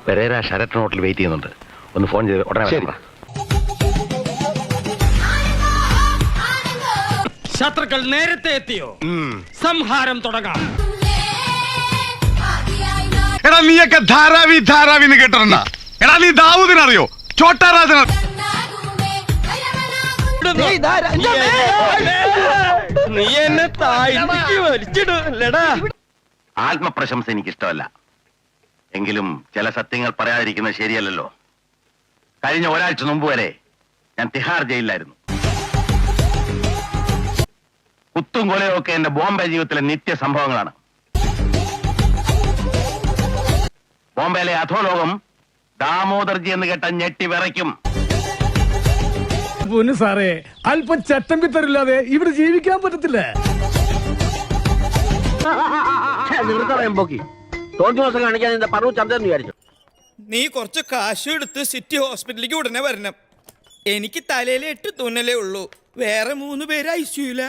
Pereira ഷെരട്ടൺ ഹോട്ടലിൽ wait ചെയ്യുന്നുണ്ട്. ഒന്ന് ഫോൺ ചെയ്ത് ഉടനെ വരാം. ശത്രുക്കൾ നേരത്തെ എത്തിയോ? സംഹാരം തുടങ്ങാം. എടാ നീയൊക്കെ ധാരാവി കേട്ടിട്ടുണ്ടാ? എടാ നീ ദാവൂദിനറിയോ? ചോട്ടാരാജന നീ എന്നെ താഴ്ത്തിക്ക് വലിച്ചിടൂല്ലടാ. ആത്മപ്രശംസ എനിക്കിഷ്ടമല്ല. എങ്കിലും ചില സത്യങ്ങൾ പറയാതിരിക്കുന്നത് ശരിയല്ലല്ലോ. കഴിഞ്ഞ ഒരാഴ്ച മുമ്പ് വരെ ഞാൻ തിഹാർ ജയിലിലായിരുന്നു. കുത്തും കൊലയും ഒക്കെ എന്റെ ബോംബെ ജീവിതത്തിലെ നിത്യ സംഭവങ്ങളാണ്. ബോംബെയിലെ അധോലോകം ദാമോദർജി എന്ന് കേട്ട ഞെട്ടി വിറയ്ക്കും. സാറേ അല്പം ചട്ടം പിത്തരില്ലാതെ ഇവിടെ ജീവിക്കാൻ പറ്റത്തില്ല. നീ കുറച്ച് കാശ് എടുത്ത് സിറ്റി ഹോസ്പിറ്റലിലേക്ക് ഉടനെ വരണം. എനിക്ക് തലയിൽ 8 തുന്നലേ ഉള്ളൂ. വേറെ 3 പേര് ഐസിയുല.